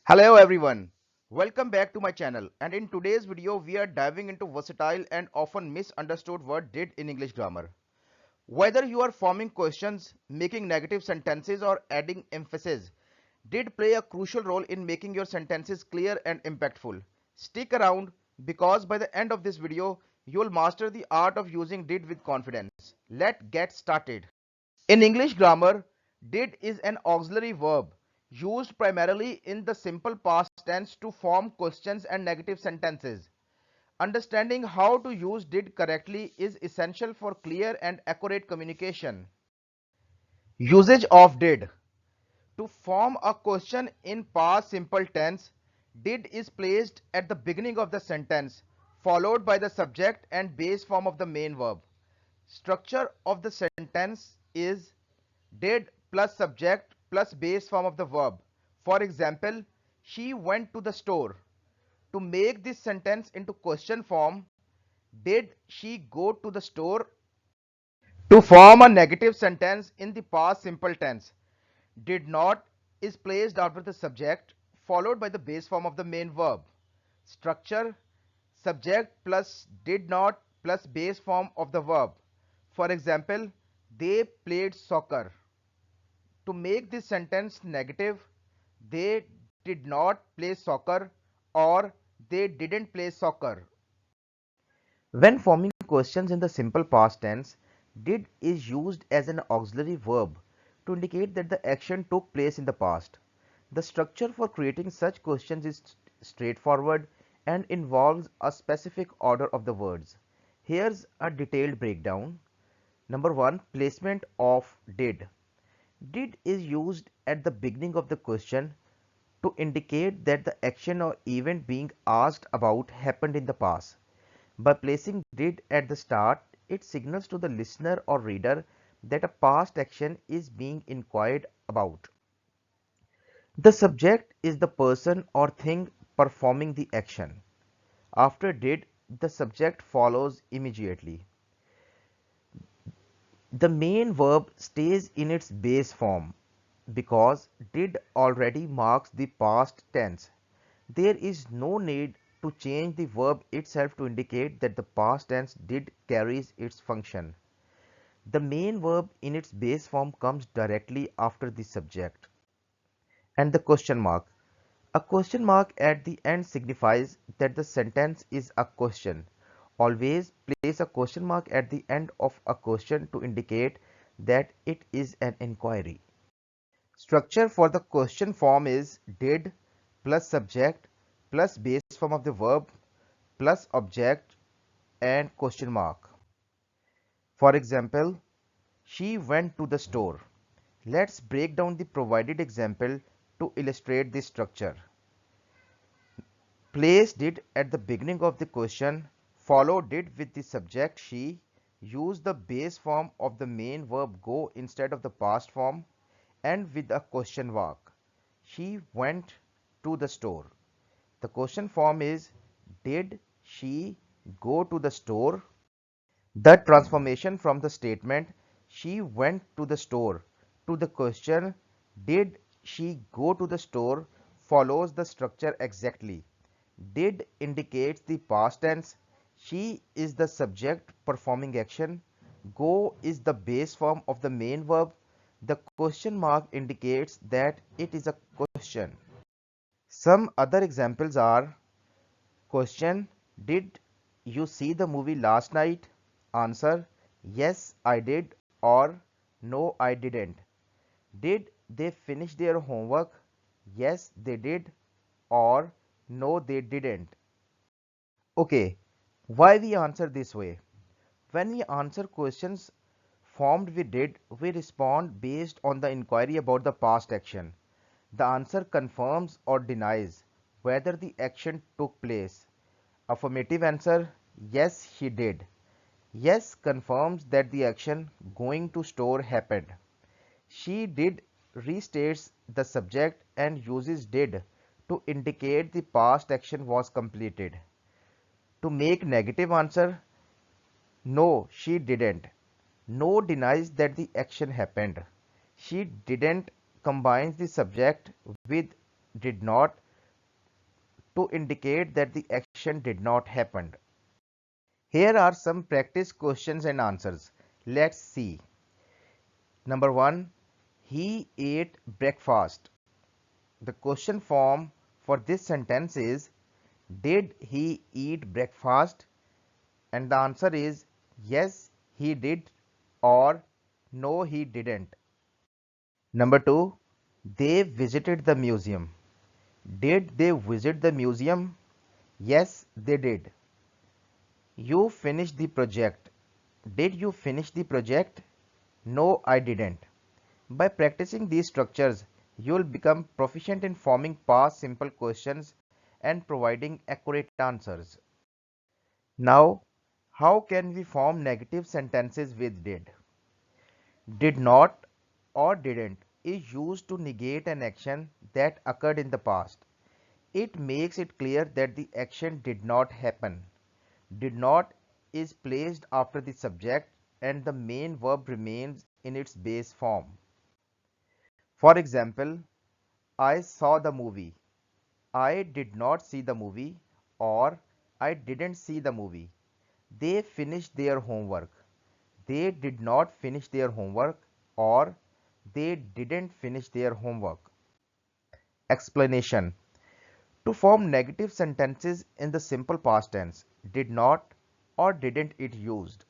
Hello everyone, welcome back to my channel, and in today's video we are diving into versatile and often misunderstood word did in English grammar. Whether you are forming questions, making negative sentences or adding emphasis, did play a crucial role in making your sentences clear and impactful. Stick around because by the end of this video you will master the art of using did with confidence. Let's get started. In English grammar, did is an auxiliary verb used primarily in the simple past tense to form questions and negative sentences. Understanding how to use did correctly is essential for clear and accurate communication. Usage of did. To form a question in past simple tense, did is placed at the beginning of the sentence, followed by the subject and base form of the main verb. Structure of the sentence is did plus subject plus base form of the verb. For example, she went to the store. To make this sentence into question form, did she go to the store? To form a negative sentence in the past simple tense, did not is placed after the subject followed by the base form of the main verb. Structure subject plus did not plus base form of the verb. For example, they played soccer. To make this sentence negative, they did not play soccer or they didn't play soccer. When forming questions in the simple past tense, did is used as an auxiliary verb to indicate that the action took place in the past. The structure for creating such questions is straightforward and involves a specific order of the words. Here's a detailed breakdown. Number 1. Placement of did. Did is used at the beginning of the question to indicate that the action or event being asked about happened in the past. By placing did at the start, it signals to the listener or reader that a past action is being inquired about. The subject is the person or thing performing the action. After did, the subject follows immediately. The main verb stays in its base form because did already marks the past tense. There is no need to change the verb itself to indicate that the past tense did carries its function. The main verb in its base form comes directly after the subject. And the question mark. A question mark at the end signifies that the sentence is a question. Always place a question mark at the end of a question to indicate that it is an inquiry. Structure for the question form is did plus subject plus base form of the verb plus object and question mark. For example, she went to the store. Let's break down the provided example to illustrate this structure. Place did at the beginning of the question, follow did with the subject she, use the base form of the main verb go instead of the past form, and with a question mark. She went to the store. The question form is did she go to the store? The transformation from the statement she went to the store to the question did she go to the store follows the structure exactly. Did indicates the past tense, she is the subject performing action, go is the base form of the main verb, the question mark indicates that it is a question. Some other examples are question, did you see the movie last night? Answer, yes I did or no I didn't. Did they finish their homework? Yes they did or no they didn't. Okay, why we answer this way? When we answer questions formed with did, we respond based on the inquiry about the past action. The answer confirms or denies whether the action took place. Affirmative answer, yes he did. Yes confirms that the action going to store happened. She did restates the subject and uses did to indicate the past action was completed. To make negative answer, no, she didn't. No denies that the action happened. She didn't combines the subject with did not to indicate that the action did not happen. Here are some practice questions and answers. Let's see. Number 1. He ate breakfast. The question form for this sentence is, did he eat breakfast? And the answer is yes, he did, or no, he didn't. Number 2. They visited the museum. Did they visit the museum? Yes, they did. You finished the project. Did you finish the project? No, I didn't. By practicing these structures, you will become proficient in forming past simple questions and providing accurate answers. Now, how can we form negative sentences with did? Did not or didn't is used to negate an action that occurred in the past. It makes it clear that the action did not happen. Did not is placed after the subject and the main verb remains in its base form. For example, I saw the movie. I did not see the movie, or I didn't see the movie. They finished their homework. They did not finish their homework, or they didn't finish their homework. Explanation. To form negative sentences in the simple past tense, did not or didn't it used.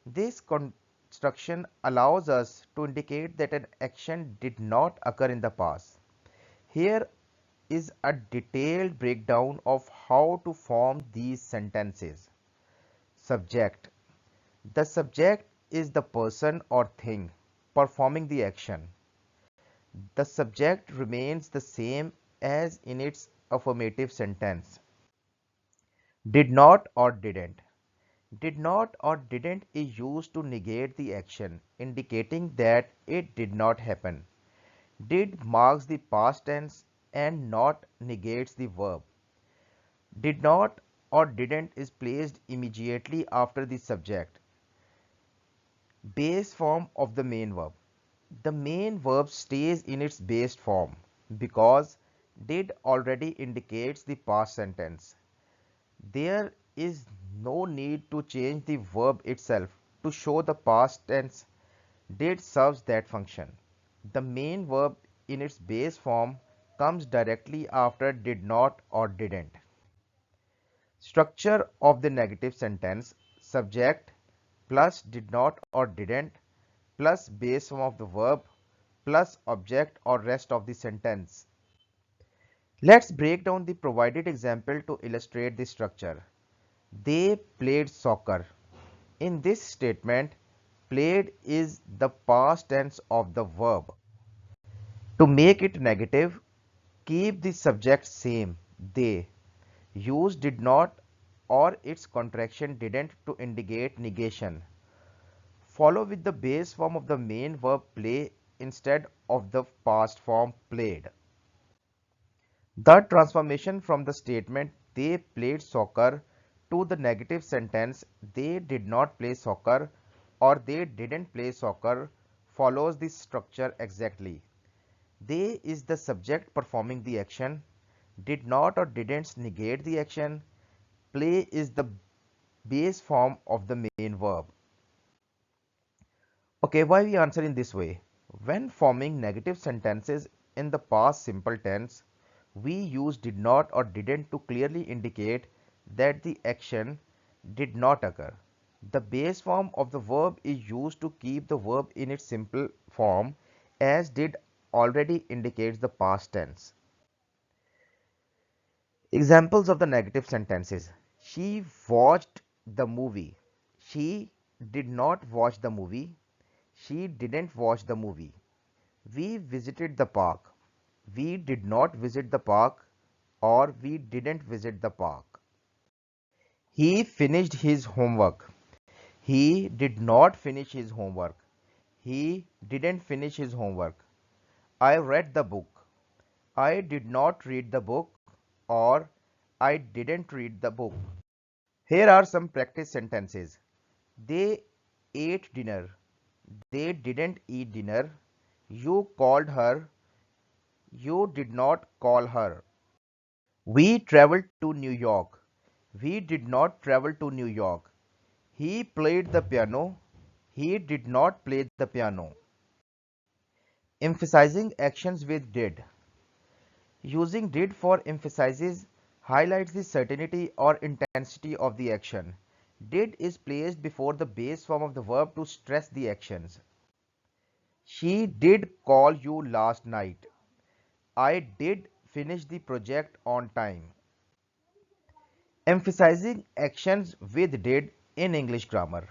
This construction allows us to indicate that an action did not occur in the past. Here is a detailed breakdown of how to form these sentences. Subject. The subject is the person or thing performing the action. The subject remains the same as in its affirmative sentence. Did not or didn't. Did not or didn't is used to negate the action, indicating that it did not happen. Did marks the past tense and not negates the verb. Did not or didn't is placed immediately after the subject. Base form of the main verb. The main verb stays in its base form because did already indicates the past sentence. There is no need to change the verb itself to show the past tense. Did serves that function. The main verb in its base form comes directly after did not or didn't. Structure of the negative sentence: subject plus did not or didn't plus base form of the verb plus object or rest of the sentence. Let's break down the provided example to illustrate the structure. They played soccer. In this statement, played is the past tense of the verb. To make it negative, keep the subject same, they. Use did not or its contraction didn't to indicate negation. Follow with the base form of the main verb play instead of the past form played. The transformation from the statement they played soccer to the negative sentence they did not play soccer or they didn't play soccer follows this structure exactly. They is the subject performing the action. Did not or didn't negate the action. Play is the base form of the main verb. Okay, why we answer in this way? When forming negative sentences in the past simple tense, we use did not or didn't to clearly indicate that the action did not occur. The base form of the verb is used to keep the verb in its simple form, as did already indicates the past tense. Examples of the negative sentences: she watched the movie. She did not watch the movie. She didn't watch the movie. We visited the park. We did not visit the park, or we didn't visit the park. He finished his homework. He did not finish his homework. He didn't finish his homework. I read the book. I did not read the book, or I didn't read the book. Here are some practice sentences. They ate dinner. They didn't eat dinner. You called her. You did not call her. We traveled to New York. We did not travel to New York. He played the piano. He did not play the piano. Emphasizing actions with did. Using did for emphasizes highlights the certainty or intensity of the action. Did is placed before the base form of the verb to stress the actions. She did call you last night. I did finish the project on time. Emphasizing actions with did in English grammar.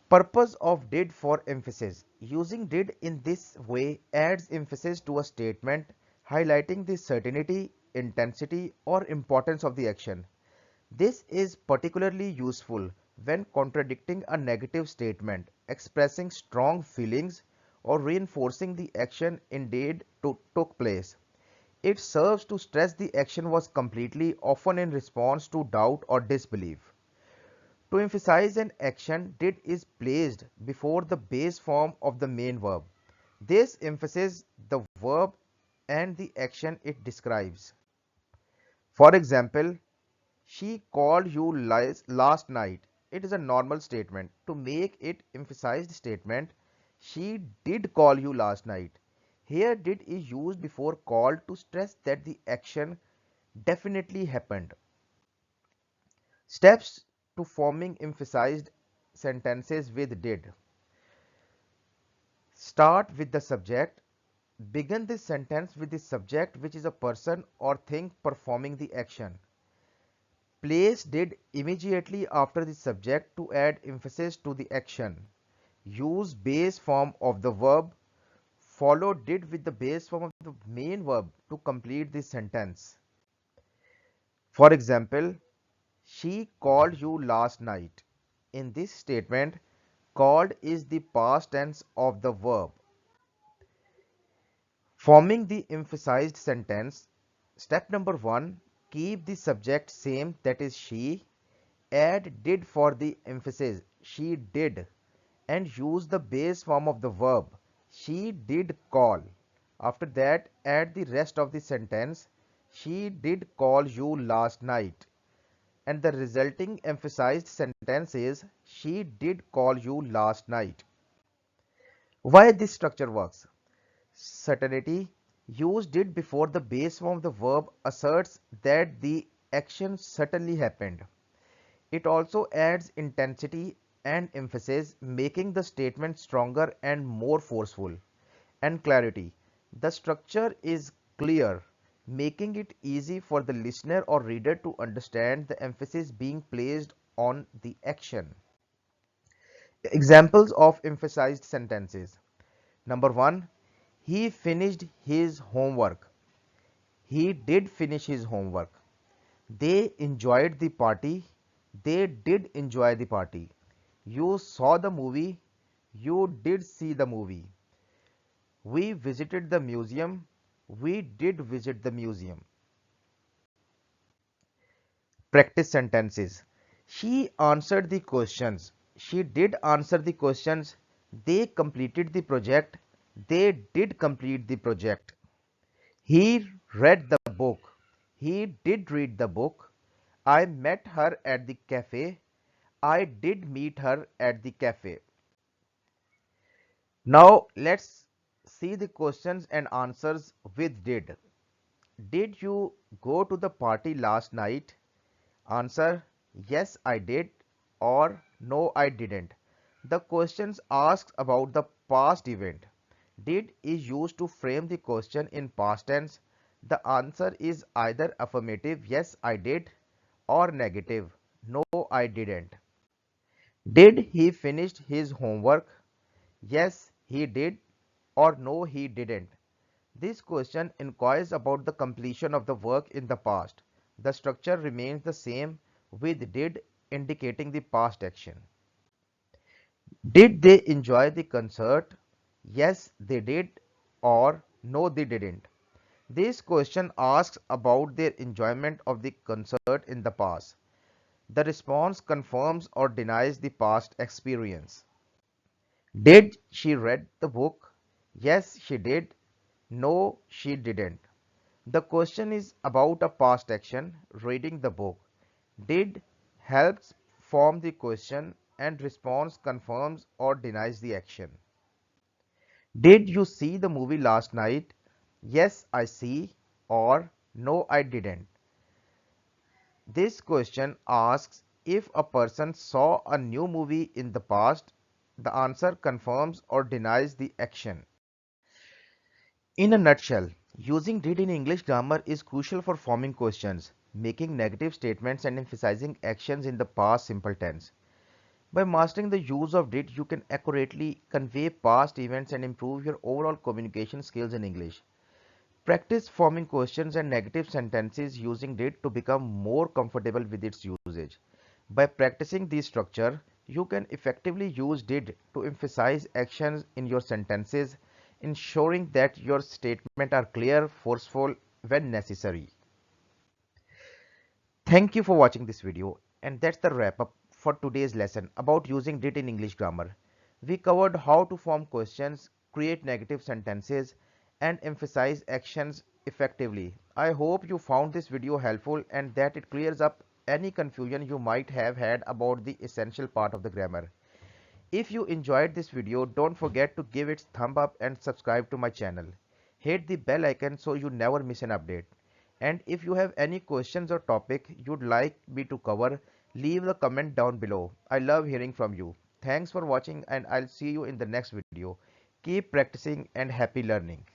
Purpose of did for emphasis. Using did in this way adds emphasis to a statement, highlighting the certainty, intensity, or importance of the action. This is particularly useful when contradicting a negative statement, expressing strong feelings, or reinforcing the action indeed took place. It serves to stress the action was completely, often in response to doubt or disbelief. To emphasize an action, did is placed before the base form of the main verb. This emphasizes the verb and the action it describes. For example, she called you last night. It is a normal statement. To make it emphasized statement, she did call you last night. Here did is used before called to stress that the action definitely happened. Steps to forming emphasized sentences with did. Start with the subject. Begin this sentence with the subject, which is a person or thing performing the action. Place did immediately after the subject to add emphasis to the action. Use base form of the verb. Follow did with the base form of the main verb to complete the sentence. For example, she called you last night. In this statement, called is the past tense of the verb. Forming the emphasized sentence. Step number 1. Keep the subject same, that is she. Add did for the emphasis, she did, and use the base form of the verb, she did call. After that, add the rest of the sentence, she did call you last night, and the resulting emphasized sentence is, she did call you last night. Why this structure works? Certainty. Use did before the base form of the verb asserts that the action certainly happened. It also adds intensity and emphasis, making the statement stronger and more forceful. And clarity. The structure is clear, making it easy for the listener or reader to understand the emphasis being placed on the action. Examples of emphasized sentences. Number 1. He finished his homework. He did finish his homework. They enjoyed the party. They did enjoy the party. You saw the movie. You did see the movie. We visited the museum. We did visit the museum. Practice sentences. She answered the questions. She did answer the questions. They completed the project. They did complete the project. He read the book. He did read the book. I met her at the cafe. I did meet her at the cafe. Now let's see the questions and answers with did. Did you go to the party last night? Answer: yes, I did, or no, I didn't. The questions asks about the past event. Did is used to frame the question in past tense. The answer is either affirmative, yes, I did, or negative, no, I didn't. Did he finish his homework? Yes, he did, or no, he didn't. This question inquires about the completion of the work in the past. The structure remains the same, with did indicating the past action. Did they enjoy the concert? Yes, they did, or no, they didn't. This question asks about their enjoyment of the concert in the past. The response confirms or denies the past experience. Did she read the book? Yes, she did. No, she didn't. The question is about a past action, reading the book. Did helps form the question and response confirms or denies the action. Did you see the movie last night? Yes, I see, or no, I didn't. This question asks if a person saw a new movie in the past. The answer confirms or denies the action. In a nutshell, using did in English grammar is crucial for forming questions, making negative statements and emphasizing actions in the past simple tense. By mastering the use of did, you can accurately convey past events and improve your overall communication skills in English. Practice forming questions and negative sentences using did to become more comfortable with its usage. By practicing this structure, you can effectively use did to emphasize actions in your sentences, ensuring that your statements are clear, forceful when necessary. Thank you for watching this video, and that's the wrap up for today's lesson about using did in English grammar. We covered how to form questions, create negative sentences, and emphasize actions effectively. I hope you found this video helpful and that it clears up any confusion you might have had about the essential part of the grammar. If you enjoyed this video, don't forget to give it thumb up and subscribe to my channel. Hit the bell icon so you never miss an update. And if you have any questions or topic you'd like me to cover, leave a comment down below. I love hearing from you. Thanks for watching and I'll see you in the next video. Keep practicing and happy learning.